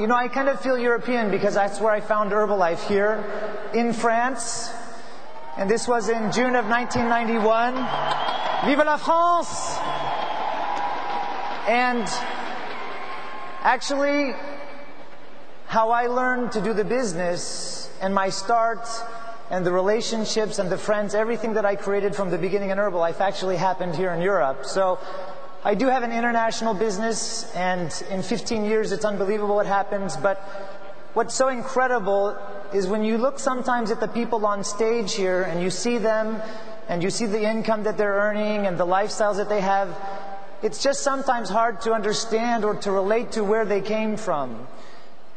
You know, I kind of feel European because that's where I found Herbalife, here in France. And this was in June of 1991. Vive la France! And actually, how I learned to do the business and my start and the relationships and the friends, everything that I created from the beginning in Herbalife actually happened here in Europe. So I do have an international business, and in 15 years it's unbelievable what happens. But what's so incredible is when you look sometimes at the people on stage here and you see them and you see the income that they're earning and the lifestyles that they have, it's just sometimes hard to understand or to relate to where they came from.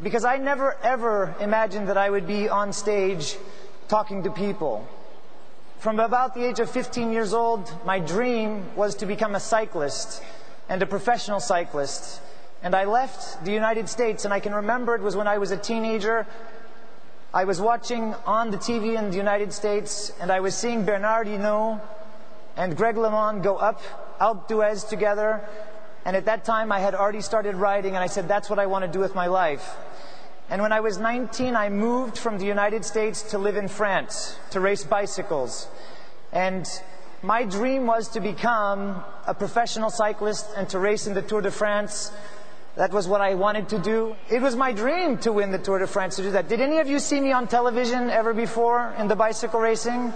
Because I never ever imagined that I would be on stage talking to people. From about the age of 15 years old, my dream was to become a cyclist and a professional cyclist. And I left the United States, and I can remember it was when I was a teenager. I was watching on the TV in the United States, and I was seeing Bernard Hinault and Greg LeMond go up Alpe d'Huez together. And at that time, I had already started riding, and I said, that's what I want to do with my life. And when I was 19, I moved from the United States to live in France, to race bicycles. And my dream was to become a professional cyclist and to race in the Tour de France. That was what I wanted to do. It was my dream to win the Tour de France, to do that. Did any of you see me on television ever before in the bicycle racing?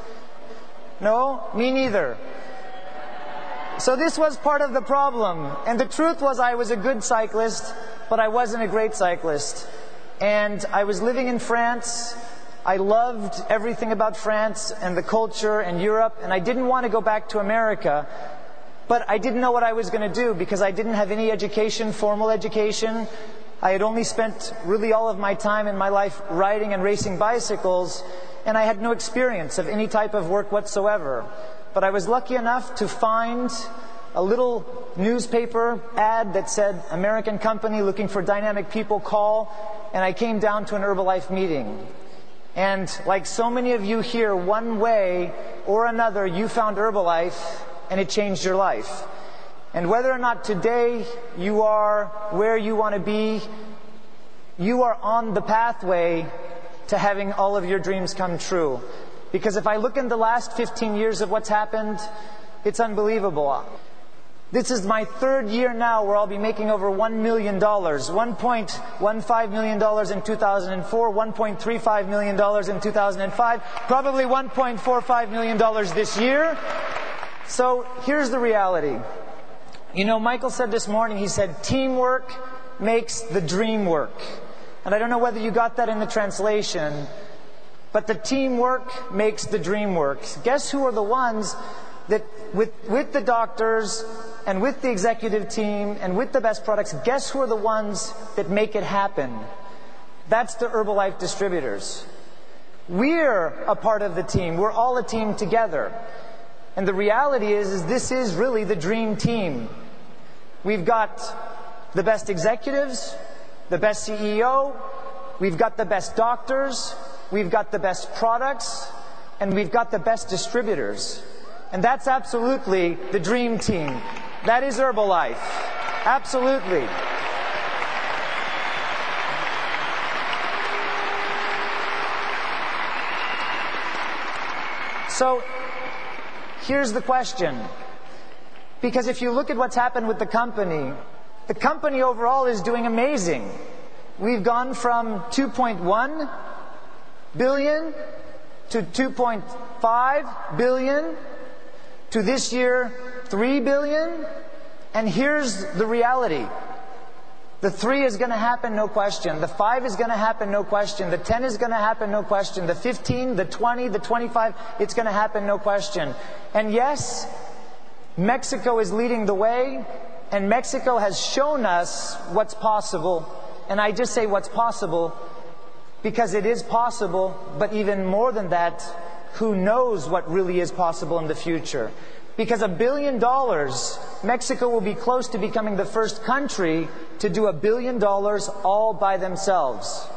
No? Me neither. So this was part of the problem. And the truth was I was a good cyclist, but I wasn't a great cyclist. And I was living in France. I loved everything about France and the culture and Europe, and I didn't want to go back to America. But I didn't know what I was going to do because I didn't have any education, formal education. I had only spent really all of my time in my life riding and racing bicycles, and I had no experience of any type of work whatsoever. But I was lucky enough to find a little newspaper ad that said, American company looking for dynamic people, call. And I came down to an Herbalife meeting. And like so many of you here, one way or another, you found Herbalife and it changed your life. And whether or not today you are where you want to be, you are on the pathway to having all of your dreams come true. Because if I look in the last 15 years of what's happened, it's unbelievable. This is my third year now where I'll be making over $1 million. $1.15 million in 2004, $1.35 million in 2005, probably $1.45 million this year. So here's the reality. You know, Michael said this morning, he said, teamwork makes the dream work. And I don't know whether you got that in the translation, but the teamwork makes the dream work. Guess who are the ones that with the doctors and with the executive team and with the best products, guess who are the ones that make it happen? That's the Herbalife distributors. We're a part of the team. We're all a team together. And the reality is this is really the dream team. We've got the best executives, the best CEO, we've got the best doctors, we've got the best products, and we've got the best distributors. And that's absolutely the dream team. That is Herbalife. Absolutely. So, here's the question. Because if you look at what's happened with the company overall is doing amazing. We've gone from 2.1 billion to 2.5 billion to this year 3 billion. And here's the reality. The 3 is going to happen, no question. The 5 is going to happen, no question. The 10 is going to happen, no question. The 15, the 20, the 25, it's going to happen, no question. And yes, Mexico is leading the way, and Mexico has shown us what's possible. And I just say what's possible because it is possible, but even more than that, who knows what really is possible in the future. Because $1 billion, Mexico will be close to becoming the first country to do $1 billion all by themselves.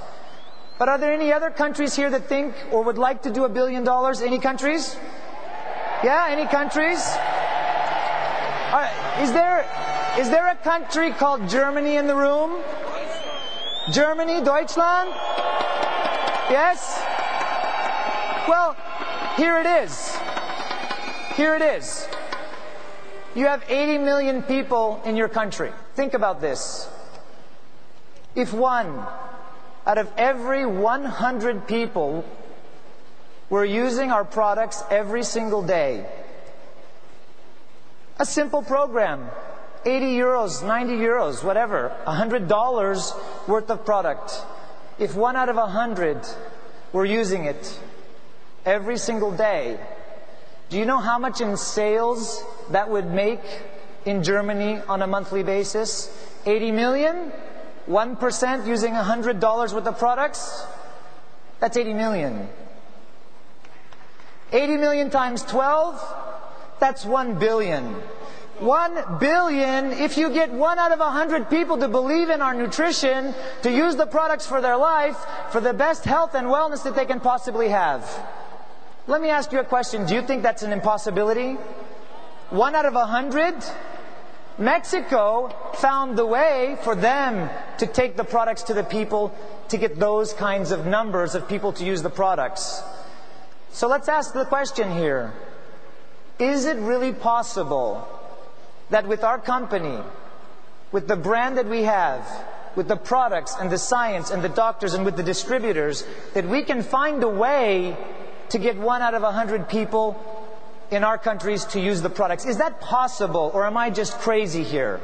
But are there any other countries here that think or would like to do $1 billion? Any countries? Yeah, any countries? Is there a country called Germany in the room? Germany, Deutschland? Yes? Well, here it is. Here it is. You have 80 million people in your country. Think about this. If one out of every 100 people were using our products every single day, a simple program, 80 euros, 90 euros, whatever, $100 worth of product. If 1 out of 100 were using it every single day, do you know how much in sales that would make in Germany on a monthly basis? 80 million? 1% using $100 worth of products? That's 80 million. 80 million times 12? That's 1 billion. 1 billion, if you get 1 out of 100 people to believe in our nutrition, to use the products for their life, for the best health and wellness that they can possibly have. Let me ask you a question. Do you think that's an impossibility? 1 out of 100? Mexico found the way for them to take the products to the people, to get those kinds of numbers of people to use the products. So let's ask the question here. Is it really possible that with our company, with the brand that we have, with the products and the science and the doctors and with the distributors, that we can find a way to get 1 out of 100 people in our countries to use the products? Is that possible, or am I just crazy here?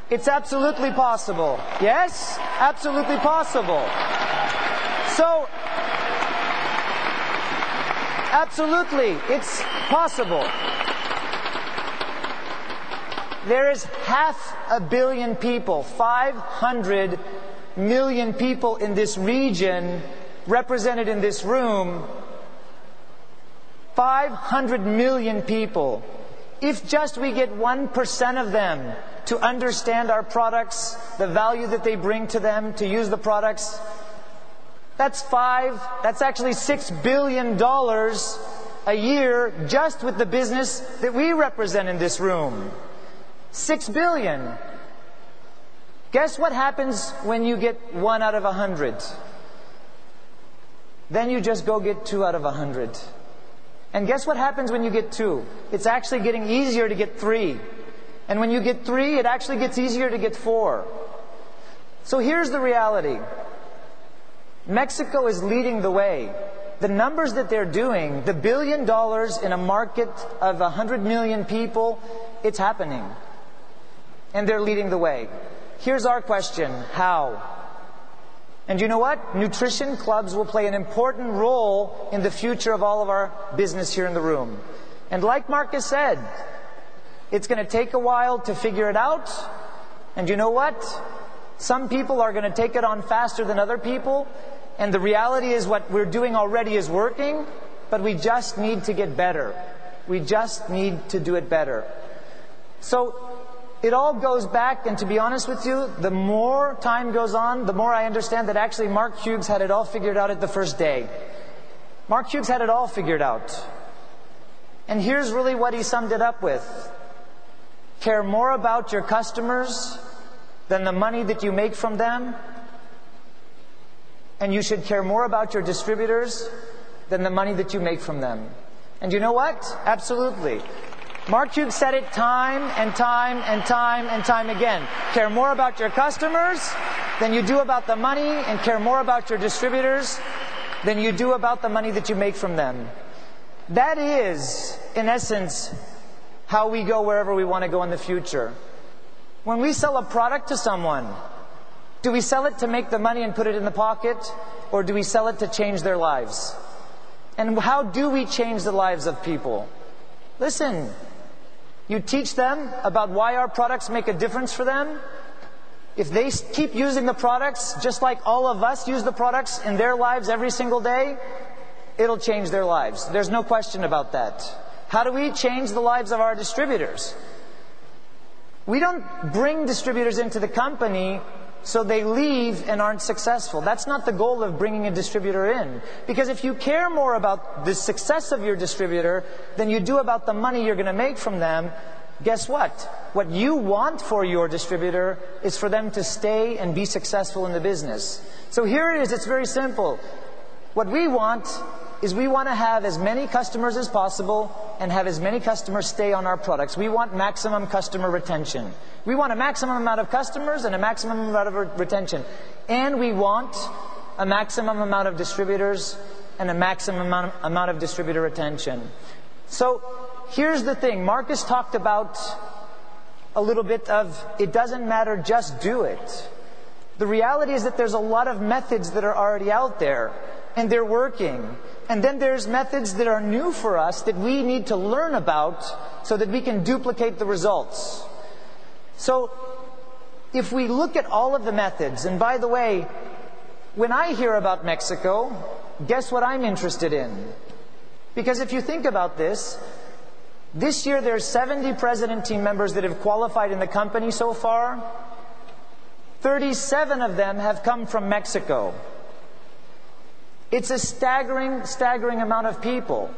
It's absolutely possible. Yes? Absolutely possible. So, absolutely, it's possible. There is 500 million people, 500 million people in this region represented in this room. 500 million people. If just we get 1% of them to understand our products, the value that they bring to them, to use the products, that's actually $6 billion a year just with the business that we represent in this room. 6 billion. Guess what happens when you get 1 out of 100? Then you just go get 2 out of 100. And guess what happens when you get 2? It's actually getting easier to get 3. And when you get 3, it actually gets easier to get 4. So here's the reality. Mexico is leading the way. The numbers that they're doing, the $1 billion in a market of 100 million people, it's happening. And they're leading the way. Here's our question. How? And you know what? Nutrition clubs will play an important role in the future of all of our business here in the room. And like Marcus said, it's going to take a while to figure it out. And you know what? Some people are going to take it on faster than other people. And the reality is what we're doing already is working, but we just need to get better. We just need to do it better. So it all goes back, and to be honest with you, the more time goes on, the more I understand that actually Mark Hughes had it all figured out at the first day. Mark Hughes had it all figured out. And here's really what he summed it up with. Care more about your customers than the money that you make from them. And you should care more about your distributors than the money that you make from them. And you know what? Absolutely. Mark Hughes said it time and time and time and time again. Care more about your customers than you do about the money, and care more about your distributors than you do about the money that you make from them. That is, in essence, how we go wherever we want to go in the future. When we sell a product to someone, do we sell it to make the money and put it in the pocket, or do we sell it to change their lives? And how do we change the lives of people? Listen, you teach them about why our products make a difference for them. If they keep using the products, just like all of us use the products in their lives every single day, it'll change their lives. There's no question about that. How do we change the lives of our distributors? We don't bring distributors into the company so they leave and aren't successful. That's not the goal of bringing a distributor in. Because if you care more about the success of your distributor than you do about the money you're going to make from them, guess what? What you want for your distributor is for them to stay and be successful in the business. So here it is, it's very simple. What we want is we want to have as many customers as possible and have as many customers stay on our products. We want maximum customer retention. We want a maximum amount of customers and a maximum amount of retention. And we want a maximum amount of distributors and a maximum amount of distributor retention. So here's the thing. Marcus talked about a little bit of it doesn't matter, just do it. The reality is that there's a lot of methods that are already out there and they're working. And then there's methods that are new for us that we need to learn about so that we can duplicate the results. So if we look at all of the methods, and by the way, when I hear about Mexico, guess what I'm interested in? Because if you think about this year there's 70 president team members that have qualified in the company so far. 37 of them have come from Mexico. It's a staggering amount of people.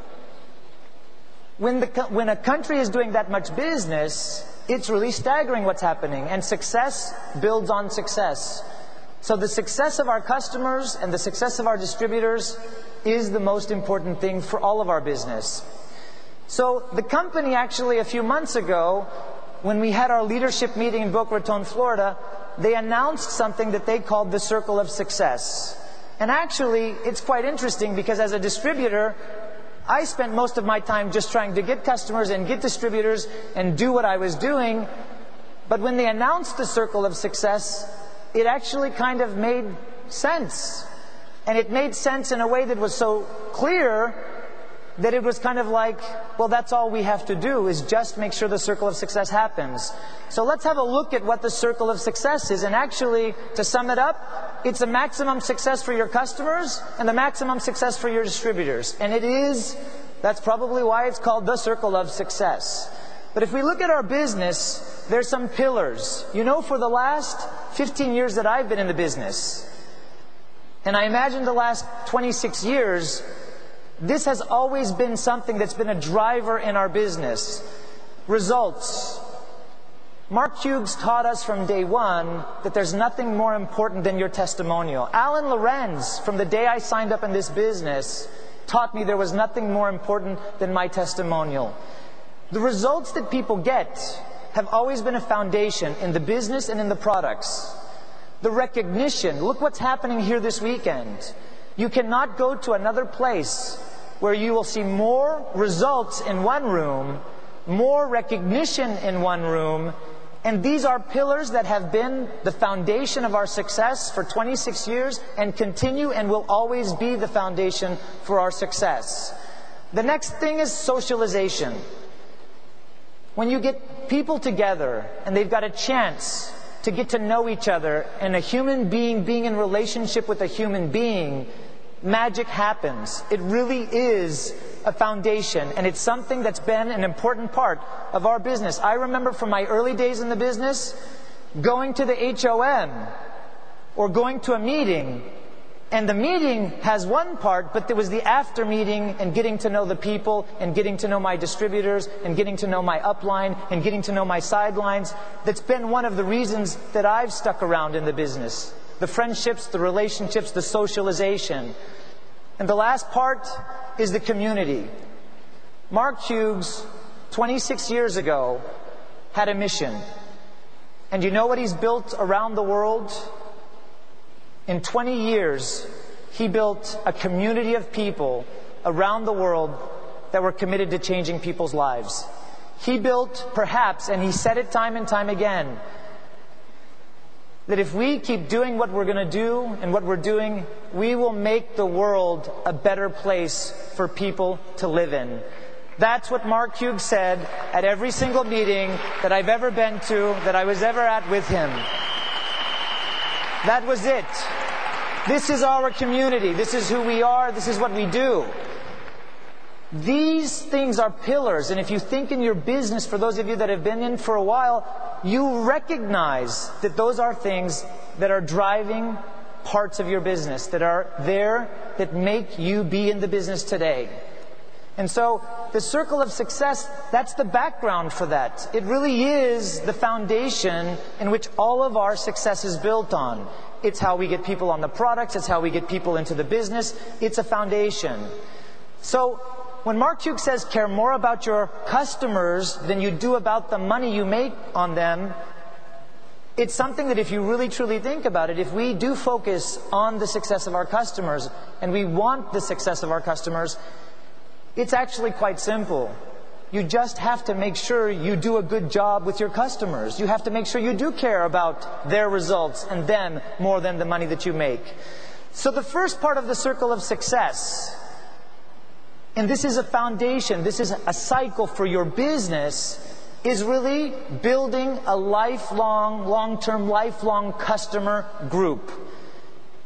When a country is doing that much business, it's really staggering what's happening. And success builds on success. So the success of our customers and the success of our distributors is the most important thing for all of our business. So the company actually a few months ago, when we had our leadership meeting in Boca Raton, Florida, they announced something that they called the Circle of Success. And actually, it's quite interesting because as a distributor, I spent most of my time just trying to get customers and get distributors and do what I was doing. But when they announced the Circle of Success, it actually kind of made sense. And it made sense in a way that was so clear that it was kind of like, well, that's all we have to do is just make sure the Circle of Success happens. So let's have a look at what the Circle of Success is. And actually, to sum it up, it's a maximum success for your customers and the maximum success for your distributors. And that's probably why it's called the Circle of Success. But if we look at our business, there's some pillars. You know, for the last 15 years that I've been in the business, and I imagine the last 26 years, this has always been something that's been a driver in our business. Results. Mark Hughes taught us from day one that there's nothing more important than your testimonial. Alan Lorenz, from the day I signed up in this business, taught me there was nothing more important than my testimonial. The results that people get have always been a foundation in the business and in the products. The recognition, look what's happening here this weekend. You cannot go to another place where you will see more results in one room, more recognition in one room, and these are pillars that have been the foundation of our success for 26 years and continue and will always be the foundation for our success. The next thing is socialization. When you get people together and they've got a chance to get to know each other and a human being being in relationship with a human being, magic happens. It really is a foundation, and it's something that's been an important part of our business. I remember from my early days in the business, going to the HOM or going to a meeting, and the meeting has one part, but there was the after meeting and getting to know the people and getting to know my distributors and getting to know my upline and getting to know my sidelines. That's been one of the reasons that I've stuck around in the business. The friendships, the relationships, the socialization. And the last part is the community. Mark Hughes, 26 years ago, had a mission. And you know what he's built around the world? In 20 years, he built a community of people around the world that were committed to changing people's lives. He built, perhaps, and he said it time and time again, that if we keep doing what we're going to do and what we're doing, we will make the world a better place for people to live in. That's what Mark Hughes said at every single meeting that I've ever been to, that I was ever at with him. That was it. This is our community. This is who we are. This is what we do. These things are pillars, and if you think in your business, for those of you that have been in for a while, you recognize that those are things that are driving parts of your business, that are there, that make you be in the business today. And so, the circle of success, that's the background for that. It really is the foundation in which all of our success is built on. It's how we get people on the products, it's how we get people into the business. It's a foundation. So when Mark Hughes says care more about your customers than you do about the money you make on them, it's something that if you really truly think about it, if we do focus on the success of our customers and we want the success of our customers, it's actually quite simple. You just have to make sure you do a good job with your customers. You have to make sure you do care about their results and them more than the money that you make. So the first part of the circle of success, and this is a foundation, this is a cycle for your business, is really building a lifelong, long-term, lifelong customer group.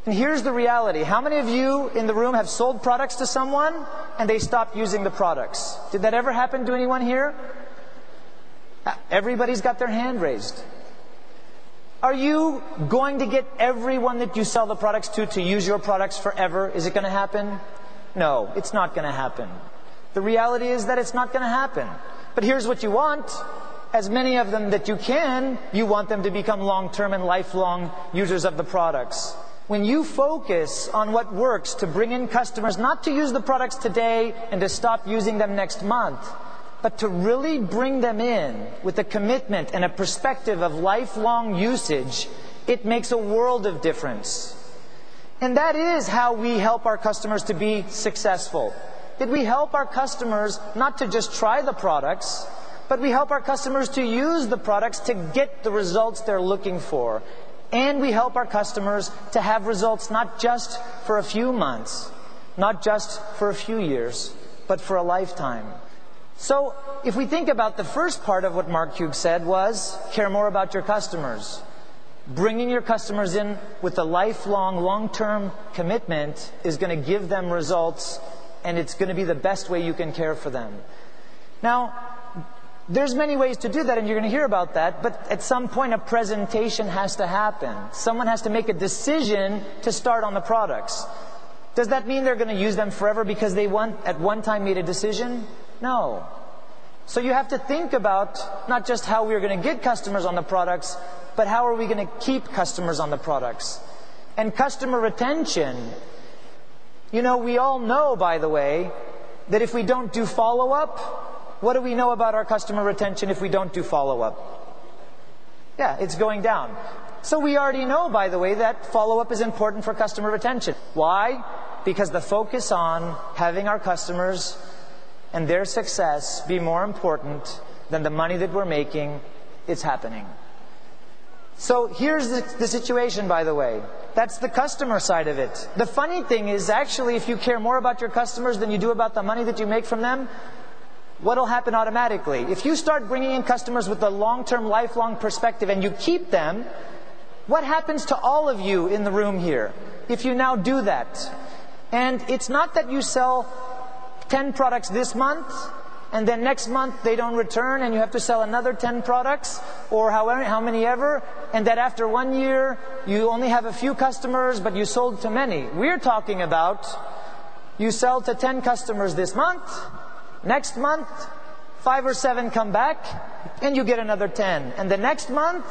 And here's the reality. How many of you in the room have sold products to someone and they stopped using the products? Did that ever happen to anyone here? Everybody's got their hand raised. Are you going to get everyone that you sell the products to use your products forever? Is it going to happen? No, it's not going to happen. The reality is that it's not going to happen. But here's what you want. As many of them that you can, you want them to become long-term and lifelong users of the products. When you focus on what works to bring in customers, not to use the products today and to stop using them next month, but to really bring them in with a commitment and a perspective of lifelong usage, it makes a world of difference. And that is how we help our customers to be successful. That we help our customers not to just try the products, but we help our customers to use the products to get the results they're looking for. And we help our customers to have results not just for a few months, not just for a few years, but for a lifetime. So if we think about the first part of what Mark Hughes said was, care more about your customers. Bringing your customers in with a lifelong, long-term commitment is going to give them results, and it's going to be the best way you can care for them. Now, there's many ways to do that, and you're going to hear about that, but at some point a presentation has to happen. Someone has to make a decision to start on the products. Does that mean they're going to use them forever because they at one time made a decision? No. So you have to think about not just how we're going to get customers on the products, but how are we going to keep customers on the products? And customer retention. You know, we all know, by the way, that if we don't do follow-up, what do we know about our customer retention if we don't do follow-up? Yeah, it's going down. So we already know, by the way, that follow-up is important for customer retention. Why? Because the focus on having our customers and their success be more important than the money that we're making, it's happening. So here's the situation, by the way. That's the customer side of it. The funny thing is, actually, if you care more about your customers than you do about the money that you make from them, what'll happen automatically? If you start bringing in customers with a long-term, lifelong perspective and you keep them, what happens to all of you in the room here if you now do that? And it's not that you sell 10 products this month, and then next month they don't return and you have to sell another 10 products, or how many ever, and that after 1 year you only have a few customers but you sold to many. We're talking about you sell to 10 customers this month, next month 5 or 7 come back and you get another 10, and the next month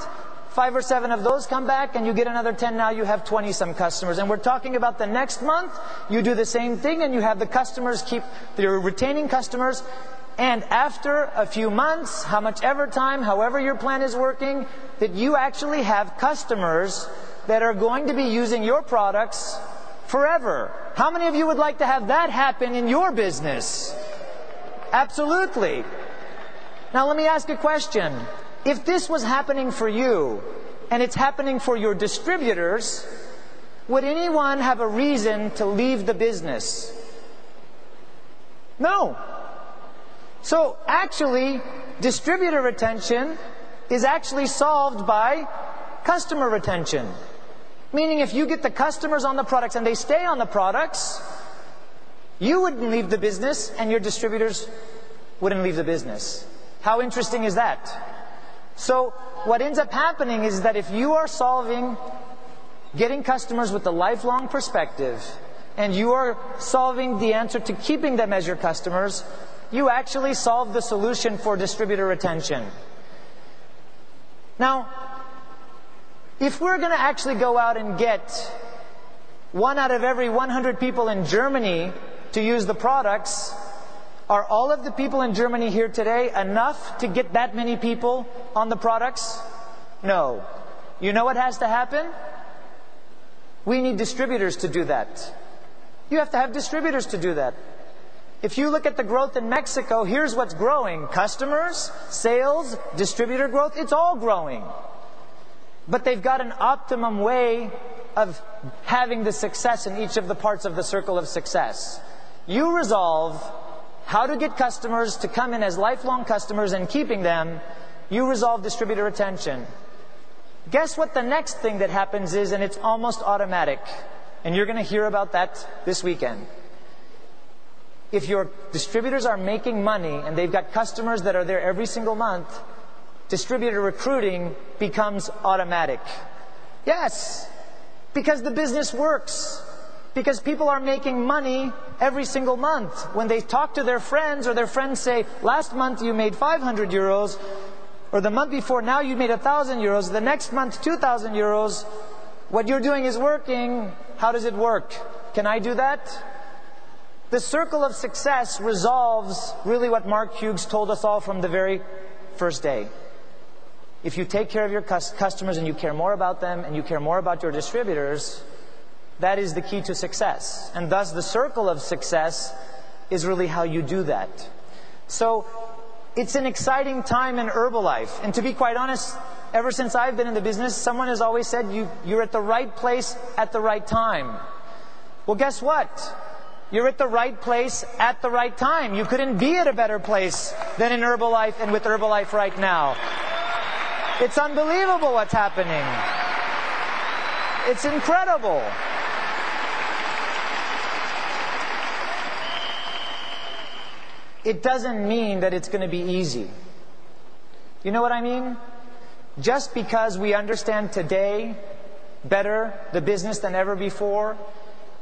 5 or 7 of those come back and you get another 10. Now you have 20 some customers. And we're talking about the next month you do the same thing and you have the customers you're retaining customers. And after a few months, however your plan is working, that you actually have customers that are going to be using your products forever. How many of you would like to have that happen in your business? Absolutely. Now let me ask a question. If this was happening for you, and it's happening for your distributors, would anyone have a reason to leave the business? No. So actually, distributor retention is actually solved by customer retention. Meaning if you get the customers on the products and they stay on the products, you wouldn't leave the business and your distributors wouldn't leave the business. How interesting is that? So what ends up happening is that if you are getting customers with a lifelong perspective, and you are solving the answer to keeping them as your customers, you actually solve the solution for distributor retention. Now, if we're going to actually go out and get 1 out of every 100 people in Germany to use the products, are all of the people in Germany here today enough to get that many people on the products? No. You know what has to happen? We need distributors to do that. You have to have distributors to do that. If you look at the growth in Mexico, here's what's growing. Customers, sales, distributor growth, it's all growing. But they've got an optimum way of having the success in each of the parts of the circle of success. You resolve how to get customers to come in as lifelong customers and keeping them. You resolve distributor retention. Guess what the next thing that happens is, and it's almost automatic, and you're going to hear about that this weekend. If your distributors are making money and they've got customers that are there every single month, distributor recruiting becomes automatic. Yes, because the business works. Because people are making money every single month. When they talk to their friends, or their friends say, last month you made 500 euros, or the month before now you made 1,000 euros, the next month 2,000 euros, what you're doing is working. How does it work? Can I do that? The circle of success resolves really what Mark Hughes told us all from the very first day. If you take care of your customers and you care more about them and you care more about your distributors, that is the key to success. And thus the circle of success is really how you do that. So it's an exciting time in Herbalife. And to be quite honest, ever since I've been in the business, someone has always said you're at the right place at the right time. Well, guess what? You're at the right place at the right time. You couldn't be at a better place than in Herbalife and with Herbalife right now. It's unbelievable what's happening. It's incredible. It doesn't mean that it's going to be easy. You know what I mean? Just because we understand today better the business than ever before,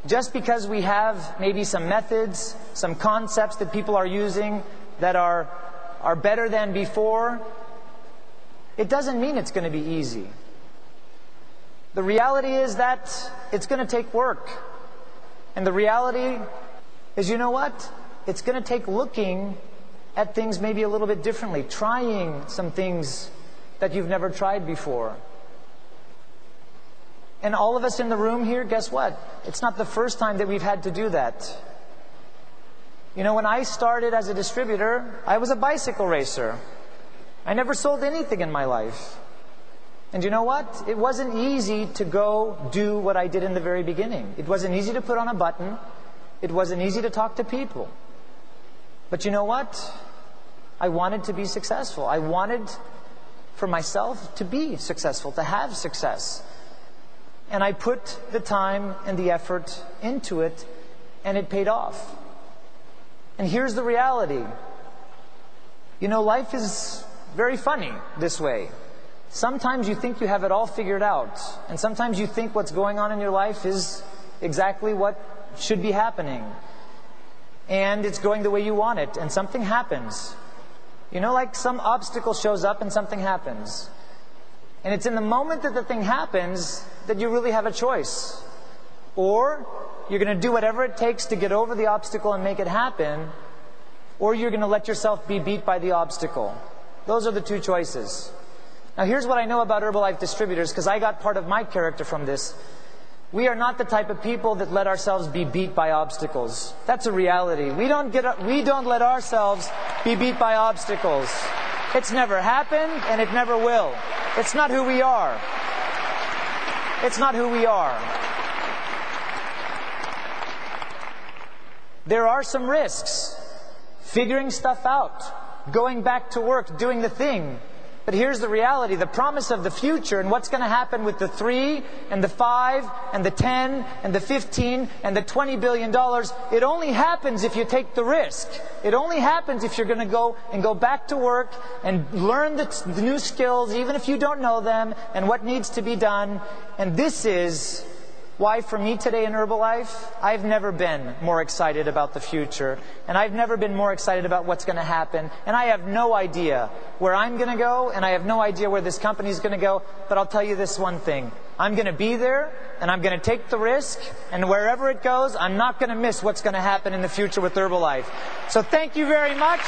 just because we have maybe some methods, some concepts that people are using that are better than before, it doesn't mean it's going to be easy. The reality is that it's going to take work. And the reality is, you know what? It's going to take looking at things maybe a little bit differently, trying some things that you've never tried before. And all of us in the room here, guess what? It's not the first time that we've had to do that. You know, when I started as a distributor, I was a bicycle racer. I never sold anything in my life. And you know what? It wasn't easy to go do what I did in the very beginning. It wasn't easy to put on a button. It wasn't easy to talk to people. But you know what? I wanted to be successful. I wanted for myself to be successful, to have success. And I put the time and the effort into it, and it paid off. And here's the reality. You know, life is very funny this way. Sometimes you think you have it all figured out, and sometimes you think what's going on in your life is exactly what should be happening. And it's going the way you want it, and something happens. You know, like some obstacle shows up and something happens. And it's in the moment that the thing happens that you really have a choice. Or you're going to do whatever it takes to get over the obstacle and make it happen, or you're going to let yourself be beat by the obstacle. Those are the two choices. Now here's what I know about Herbalife distributors, because I got part of my character from this. We are not the type of people that let ourselves be beat by obstacles. That's a reality. We don't let ourselves be beat by obstacles. It's never happened, and it never will. It's not who we are. It's not who we are. There are some risks. Figuring stuff out. Going back to work. Doing the thing. But here's the reality. The promise of the future and what's going to happen with the 3 and the 5 and the 10 and the 15 and the $20 billion, it only happens if you take the risk. It only happens if you're going to go back to work and learn the new skills, even if you don't know them, and what needs to be done. And this is why for me today in Herbalife, I've never been more excited about the future. And I've never been more excited about what's going to happen. And I have no idea where I'm going to go, and I have no idea where this company is going to go. But I'll tell you this one thing. I'm going to be there, and I'm going to take the risk, and wherever it goes, I'm not going to miss what's going to happen in the future with Herbalife. So thank you very much.